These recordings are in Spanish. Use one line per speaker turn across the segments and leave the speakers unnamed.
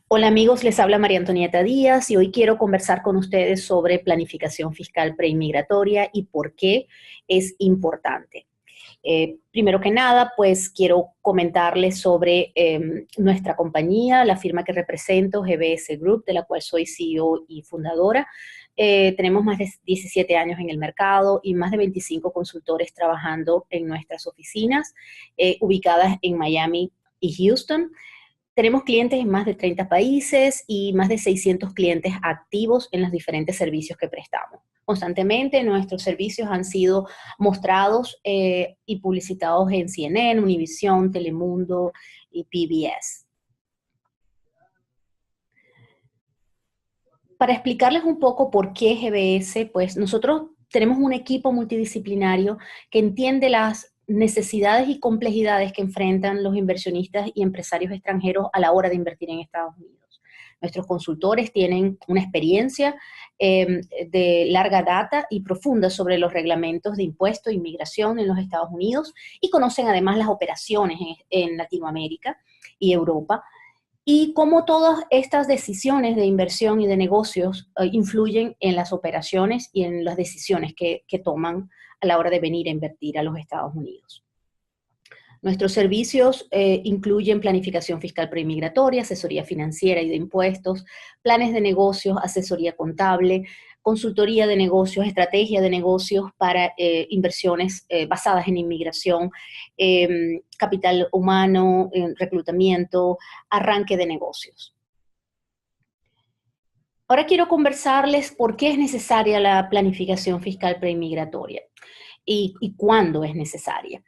Hola amigos, les habla María Antonieta Díaz y hoy quiero conversar con ustedes sobre planificación fiscal preinmigratoria y por qué es importante. Primero que nada, pues quiero comentarles sobre nuestra compañía, la firma que represento, GBS Group, de la cual soy CEO y fundadora. Tenemos más de 17 años en el mercado y más de 25 consultores trabajando en nuestras oficinas, ubicadas en Miami y Houston. Tenemos clientes en más de 30 países y más de 600 clientes activos en los diferentes servicios que prestamos. Constantemente nuestros servicios han sido mostrados y publicitados en CNN, Univision, Telemundo y PBS. Para explicarles un poco por qué GBS, pues nosotros tenemos un equipo multidisciplinario que entiende las necesidades y complejidades que enfrentan los inversionistas y empresarios extranjeros a la hora de invertir en Estados Unidos. Nuestros consultores tienen una experiencia de larga data y profunda sobre los reglamentos de impuestos e inmigración en los Estados Unidos y conocen además las operaciones en Latinoamérica y Europa y cómo todas estas decisiones de inversión y de negocios influyen en las operaciones y en las decisiones que toman a la hora de venir a invertir a los Estados Unidos. Nuestros servicios incluyen planificación fiscal preinmigratoria, asesoría financiera y de impuestos, planes de negocios, asesoría contable, consultoría de negocios, estrategia de negocios para inversiones basadas en inmigración, capital humano, reclutamiento, arranque de negocios. Ahora quiero conversarles por qué es necesaria la planificación fiscal preinmigratoria y cuándo es necesaria.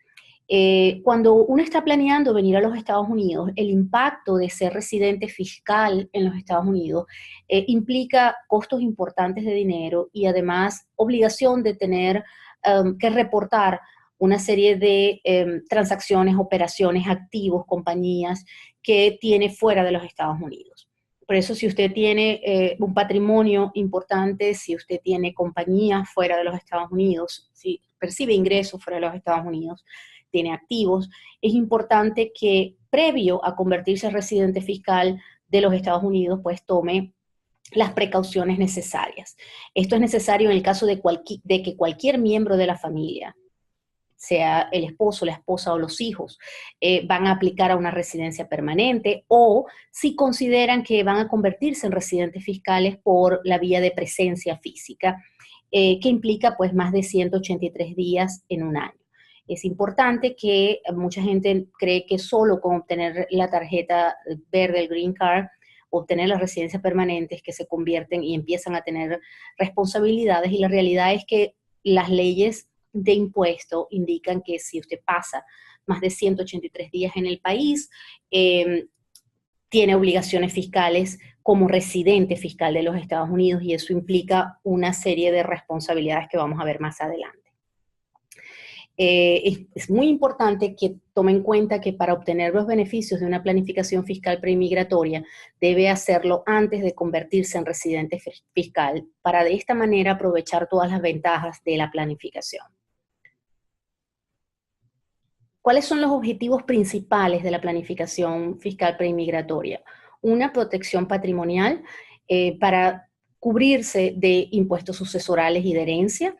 Cuando uno está planeando venir a los Estados Unidos, el impacto de ser residente fiscal en los Estados Unidos implica costos importantes de dinero y además obligación de tener que reportar una serie de transacciones, operaciones, activos, compañías que tiene fuera de los Estados Unidos. Por eso, si usted tiene un patrimonio importante, si usted tiene compañías fuera de los Estados Unidos, si percibe ingresos fuera de los Estados Unidos, tiene activos, es importante que previo a convertirse en residente fiscal de los Estados Unidos, pues tome las precauciones necesarias. Esto es necesario en el caso de que cualquier miembro de la familia, sea el esposo, la esposa o los hijos, van a aplicar a una residencia permanente o si consideran que van a convertirse en residentes fiscales por la vía de presencia física, que implica pues más de 183 días en un año. Es importante que mucha gente cree que solo con obtener la tarjeta verde, el Green Card, obtener las residencias permanentes que se convierten y empiezan a tener responsabilidades, y la realidad es que las leyes de impuesto indican que si usted pasa más de 183 días en el país, tiene obligaciones fiscales como residente fiscal de los Estados Unidos, y eso implica una serie de responsabilidades que vamos a ver más adelante. Es muy importante que tome en cuenta que para obtener los beneficios de una planificación fiscal preinmigratoria debe hacerlo antes de convertirse en residente fiscal para de esta manera aprovechar todas las ventajas de la planificación. ¿Cuáles son los objetivos principales de la planificación fiscal preinmigratoria? Una, protección patrimonial para cubrirse de impuestos sucesorales y de herencia.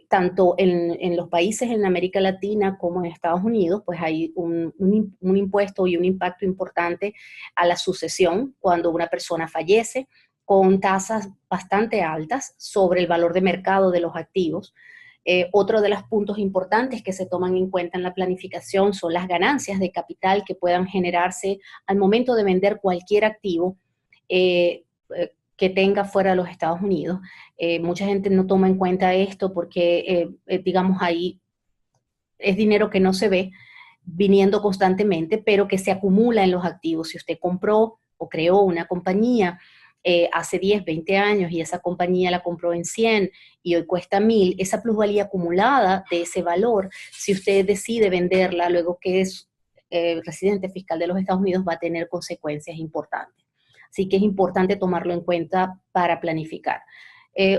Tanto en los países en América Latina como en Estados Unidos, pues hay un impuesto y un impacto importante a la sucesión cuando una persona fallece, con tasas bastante altas sobre el valor de mercado de los activos. Otro de los puntos importantes que se toman en cuenta en la planificación son las ganancias de capital que puedan generarse al momento de vender cualquier activo que tenga fuera de los Estados Unidos. Mucha gente no toma en cuenta esto porque, digamos, ahí es dinero que no se ve viniendo constantemente, pero que se acumula en los activos. Si usted compró o creó una compañía hace 10, 20 años y esa compañía la compró en 100 y hoy cuesta 1000, esa plusvalía acumulada de ese valor, si usted decide venderla luego que es residente fiscal de los Estados Unidos, va a tener consecuencias importantes. Así que es importante tomarlo en cuenta para planificar.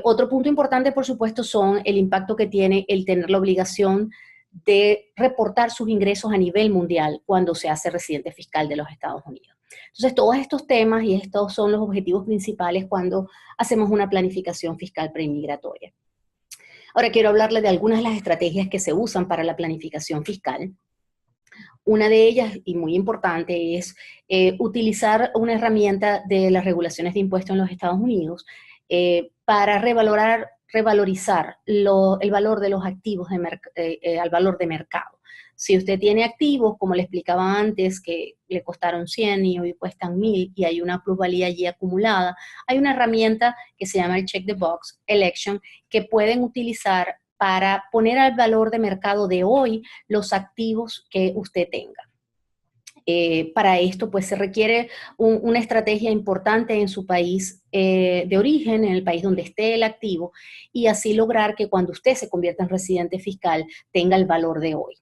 Otro punto importante, por supuesto, son el impacto que tiene el tener la obligación de reportar sus ingresos a nivel mundial cuando se hace residente fiscal de los Estados Unidos. Entonces, todos estos temas y estos son los objetivos principales cuando hacemos una planificación fiscal preinmigratoria. Ahora quiero hablarles de algunas de las estrategias que se usan para la planificación fiscal. Una de ellas, y muy importante, es utilizar una herramienta de las regulaciones de impuestos en los Estados Unidos para revalorizar el valor de los activos al valor de mercado. Si usted tiene activos, como le explicaba antes, que le costaron 100 y hoy cuestan 1000 y hay una plusvalía allí acumulada, hay una herramienta que se llama el Check the Box Election que pueden utilizar para poner al valor de mercado de hoy los activos que usted tenga. Para esto, pues se requiere una estrategia importante en su país de origen, en el país donde esté el activo, y así lograr que cuando usted se convierta en residente fiscal tenga el valor de hoy.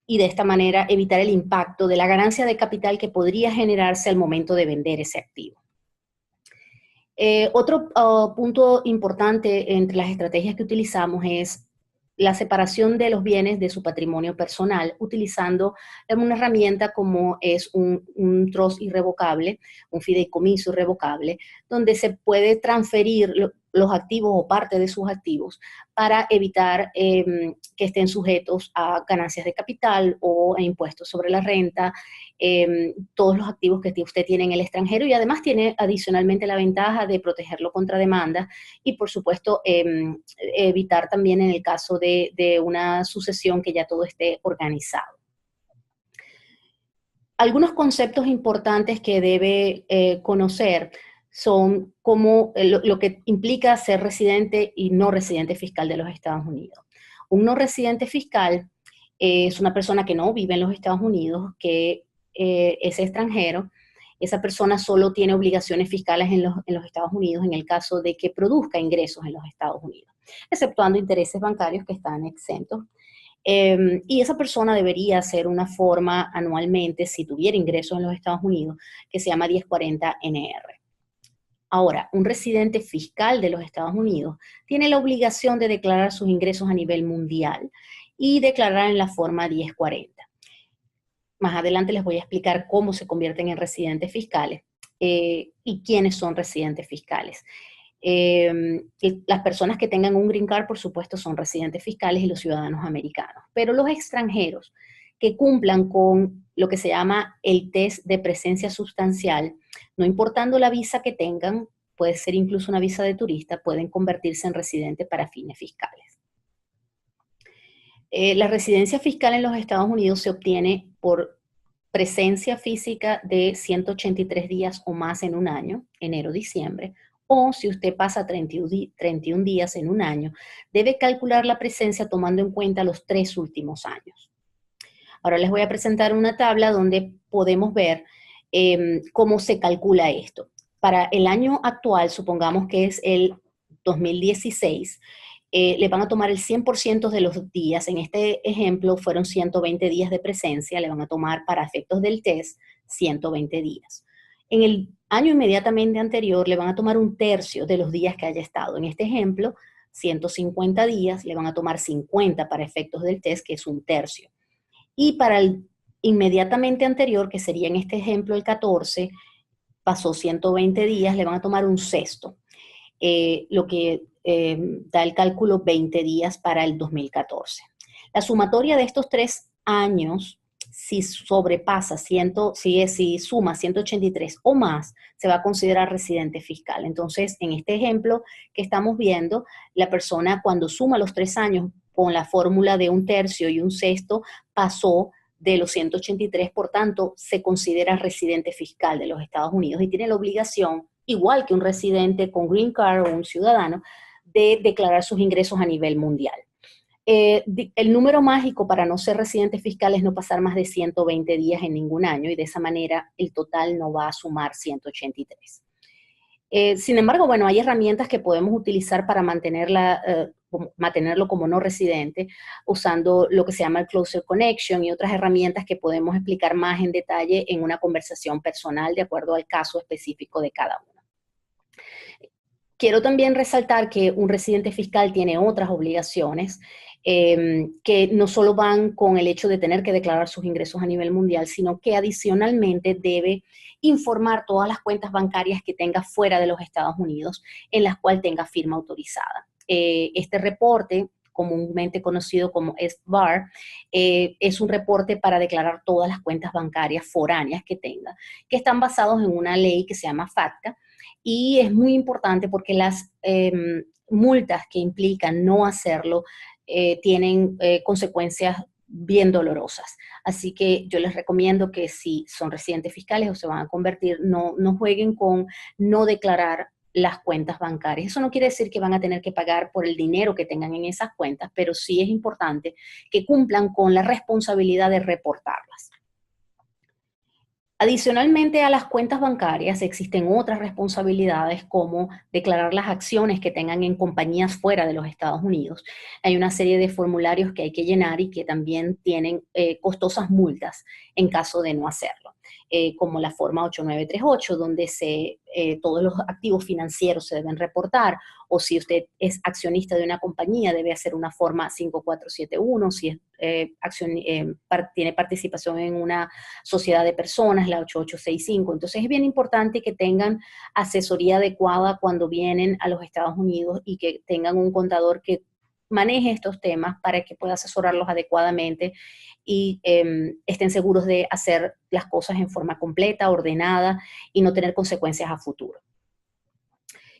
Y de esta manera evitar el impacto de la ganancia de capital que podría generarse al momento de vender ese activo. Otro punto importante entre las estrategias que utilizamos es la separación de los bienes de su patrimonio personal, utilizando una herramienta como es un trust irrevocable, un fideicomiso irrevocable, donde se puede transferir los activos o parte de sus activos para evitar que estén sujetos a ganancias de capital o a impuestos sobre la renta, todos los activos que usted tiene en el extranjero, y además tiene adicionalmente la ventaja de protegerlo contra demandas y, por supuesto, evitar también en el caso de una sucesión que ya todo esté organizado. Algunos conceptos importantes que debe conocer son como lo que implica ser residente y no residente fiscal de los Estados Unidos. Un no residente fiscal es una persona que no vive en los Estados Unidos, que es extranjero. Esa persona solo tiene obligaciones fiscales en los Estados Unidos en el caso de que produzca ingresos en los Estados Unidos, exceptuando intereses bancarios que están exentos. Y esa persona debería hacer una forma anualmente, si tuviera ingresos en los Estados Unidos, que se llama 1040-NR. Ahora, un residente fiscal de los Estados Unidos tiene la obligación de declarar sus ingresos a nivel mundial y declarar en la forma 1040. Más adelante les voy a explicar cómo se convierten en residentes fiscales y quiénes son residentes fiscales. Las personas que tengan un green card, por supuesto, son residentes fiscales y los ciudadanos americanos. Pero los extranjeros que cumplan con lo que se llama el test de presencia sustancial, no importando la visa que tengan, puede ser incluso una visa de turista, pueden convertirse en residentes para fines fiscales. La residencia fiscal en los Estados Unidos se obtiene por presencia física de 183 días o más en un año, enero-diciembre, o si usted pasa 31 días en un año, debe calcular la presencia tomando en cuenta los 3 últimos años. Ahora les voy a presentar una tabla donde podemos ver cómo se calcula esto. Para el año actual, supongamos que es el 2016, le van a tomar el 100% de los días. En este ejemplo fueron 120 días de presencia, le van a tomar para efectos del test 120 días. En el año inmediatamente anterior le van a tomar un tercio de los días que haya estado. En este ejemplo, 150 días, le van a tomar 50 para efectos del test, que es un tercio. Y para el inmediatamente anterior, que sería en este ejemplo el 14, pasó 120 días, le van a tomar un sexto, lo que da el cálculo 20 días para el 2014. La sumatoria de estos 3 años, si sobrepasa, si suma 183 o más, se va a considerar residente fiscal. Entonces, en este ejemplo que estamos viendo, la persona cuando suma los 3 años con la fórmula de un tercio y un sexto, pasó de los 183, por tanto, se considera residente fiscal de los Estados Unidos y tiene la obligación, igual que un residente con green card o un ciudadano, de declarar sus ingresos a nivel mundial. El número mágico para no ser residente fiscal es no pasar más de 120 días en ningún año y de esa manera el total no va a sumar 183. Sin embargo, bueno, hay herramientas que podemos utilizar para mantenerlo como no residente, usando lo que se llama el Closer Connection y otras herramientas que podemos explicar más en detalle en una conversación personal de acuerdo al caso específico de cada uno. Quiero también resaltar que un residente fiscal tiene otras obligaciones que no solo van con el hecho de tener que declarar sus ingresos a nivel mundial, sino que adicionalmente debe informar todas las cuentas bancarias que tenga fuera de los Estados Unidos, en las cuales tenga firma autorizada. Este reporte, comúnmente conocido como SBAR, es un reporte para declarar todas las cuentas bancarias foráneas que tenga, que están basados en una ley que se llama FATCA, y es muy importante porque las multas que implican no hacerlo tienen consecuencias bien dolorosas. Así que yo les recomiendo que si son residentes fiscales o se van a convertir, no jueguen con no declarar las cuentas bancarias. Eso no quiere decir que van a tener que pagar por el dinero que tengan en esas cuentas, pero sí es importante que cumplan con la responsabilidad de reportarlas. Adicionalmente a las cuentas bancarias existen otras responsabilidades como declarar las acciones que tengan en compañías fuera de los Estados Unidos. Hay una serie de formularios que hay que llenar y que también tienen costosas multas en caso de no hacerlo, como la forma 8938, donde todos los activos financieros se deben reportar, o si usted es accionista de una compañía debe hacer una forma 5471, si es, tiene participación en una sociedad de personas, la 8865. Entonces es bien importante que tengan asesoría adecuada cuando vienen a los Estados Unidos y que tengan un contador que maneje estos temas para que pueda asesorarlos adecuadamente y estén seguros de hacer las cosas en forma completa, ordenada y no tener consecuencias a futuro.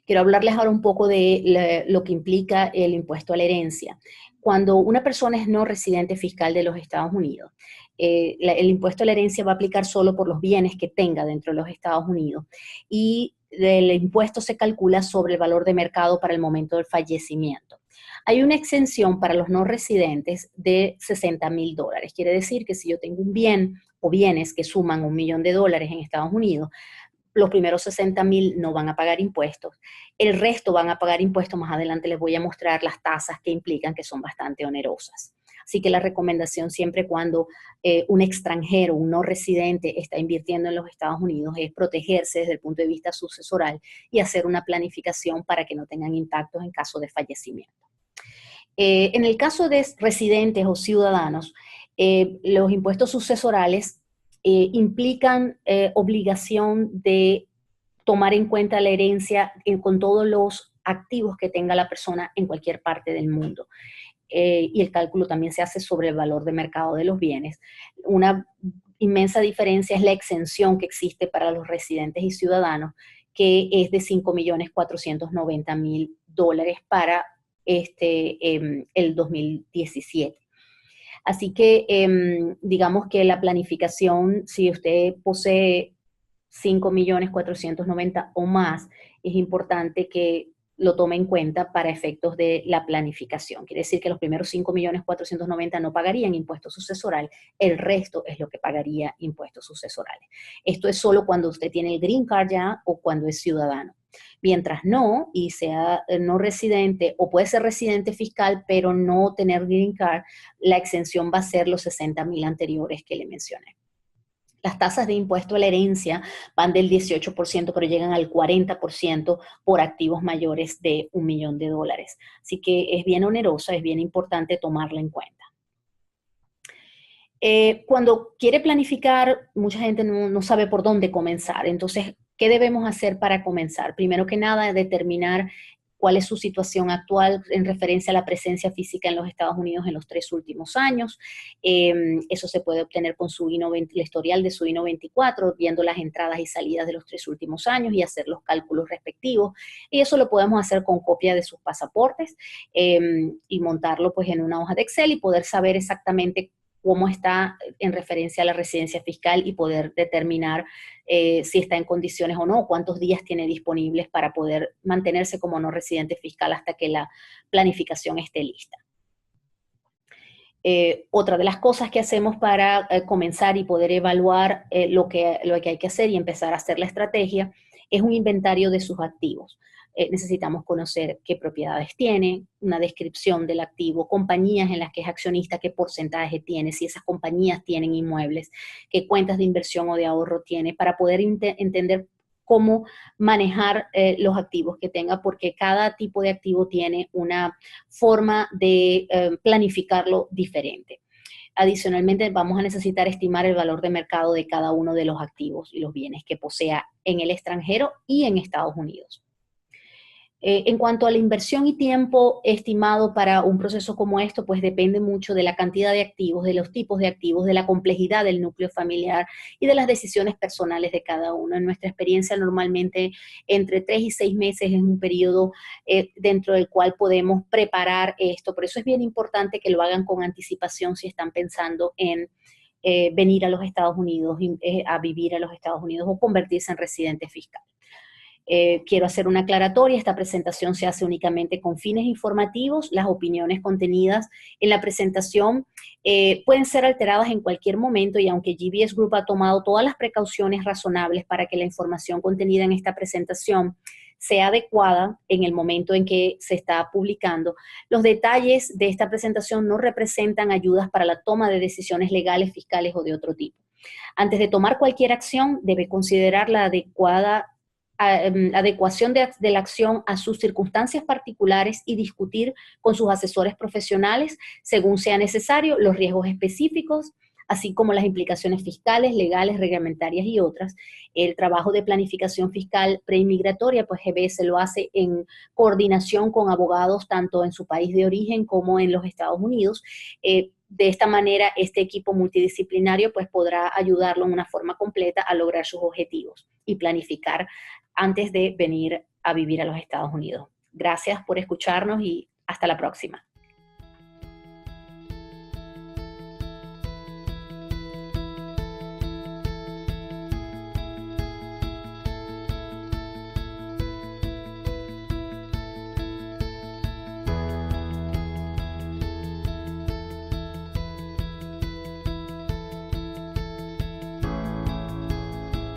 Quiero hablarles ahora un poco de lo que implica el impuesto a la herencia. Cuando una persona es no residente fiscal de los Estados Unidos, el impuesto a la herencia va a aplicar solo por los bienes que tenga dentro de los Estados Unidos, y el impuesto se calcula sobre el valor de mercado para el momento del fallecimiento. Hay una exención para los no residentes de $60,000. Quiere decir que si yo tengo un bien o bienes que suman $1 millón en Estados Unidos, los primeros 60,000 no van a pagar impuestos. El resto van a pagar impuestos. Más adelante les voy a mostrar las tasas que implican, que son bastante onerosas. Así que la recomendación siempre cuando un extranjero, un no residente, está invirtiendo en los Estados Unidos es protegerse desde el punto de vista sucesoral y hacer una planificación para que no tengan impactos en caso de fallecimiento. En el caso de residentes o ciudadanos, los impuestos sucesorales implican obligación de tomar en cuenta la herencia con todos los activos que tenga la persona en cualquier parte del mundo. Y el cálculo también se hace sobre el valor de mercado de los bienes. Una inmensa diferencia es la exención que existe para los residentes y ciudadanos, que es de $5,490,000 para el 2017. Así que digamos que la planificación, si usted posee 5,490,000 o más, es importante que lo tome en cuenta para efectos de la planificación. Quiere decir que los primeros 5,490,000 no pagarían impuesto sucesoral, el resto es lo que pagaría impuestos sucesorales. Esto es solo cuando usted tiene el green card ya o cuando es ciudadano. Mientras no, y sea no residente, o puede ser residente fiscal, pero no tener green card, la exención va a ser los 60,000 anteriores que le mencioné. Las tasas de impuesto a la herencia van del 18%, pero llegan al 40% por activos mayores de $1 millón. Así que es bien onerosa, es bien importante tomarla en cuenta. Cuando quiere planificar, mucha gente no sabe por dónde comenzar. Entonces, ¿qué debemos hacer para comenzar? Primero que nada, determinar cuál es su situación actual en referencia a la presencia física en los Estados Unidos en los 3 últimos años. Eso se puede obtener con su el historial de su I-94, viendo las entradas y salidas de los 3 últimos años y hacer los cálculos respectivos. Y eso lo podemos hacer con copia de sus pasaportes y montarlo pues en una hoja de Excel y poder saber exactamente cómo está en referencia a la residencia fiscal y poder determinar si está en condiciones o no, cuántos días tiene disponibles para poder mantenerse como no residente fiscal hasta que la planificación esté lista. Otra de las cosas que hacemos para comenzar y poder evaluar lo que hay que hacer y empezar a hacer la estrategia es un inventario de sus activos. Necesitamos conocer qué propiedades tiene, una descripción del activo, compañías en las que es accionista, qué porcentaje tiene, si esas compañías tienen inmuebles, qué cuentas de inversión o de ahorro tiene, para poder entender cómo manejar los activos que tenga, porque cada tipo de activo tiene una forma de planificarlo diferente. Adicionalmente, vamos a necesitar estimar el valor de mercado de cada uno de los activos y los bienes que posea en el extranjero y en Estados Unidos. En cuanto a la inversión y tiempo estimado para un proceso como esto, pues depende mucho de la cantidad de activos, de los tipos de activos, de la complejidad del núcleo familiar y de las decisiones personales de cada uno. En nuestra experiencia, normalmente entre 3 y 6 meses es un periodo dentro del cual podemos preparar esto. Por eso es bien importante que lo hagan con anticipación si están pensando en venir a los Estados Unidos, a vivir a los Estados Unidos o convertirse en residente fiscal. Quiero hacer una aclaratoria, esta presentación se hace únicamente con fines informativos, las opiniones contenidas en la presentación pueden ser alteradas en cualquier momento y aunque GBS Group ha tomado todas las precauciones razonables para que la información contenida en esta presentación sea adecuada en el momento en que se está publicando, los detalles de esta presentación no representan ayudas para la toma de decisiones legales, fiscales o de otro tipo. Antes de tomar cualquier acción, debe considerar la adecuación de la acción a sus circunstancias particulares y discutir con sus asesores profesionales, según sea necesario, los riesgos específicos, así como las implicaciones fiscales, legales, reglamentarias y otras. El trabajo de planificación fiscal preinmigratoria, pues GBS lo hace en coordinación con abogados tanto en su país de origen como en los Estados Unidos. De esta manera, este equipo multidisciplinario pues podrá ayudarlo en una forma completa a lograr sus objetivos y planificar antes de venir a vivir a los Estados Unidos. Gracias por escucharnos y hasta la próxima.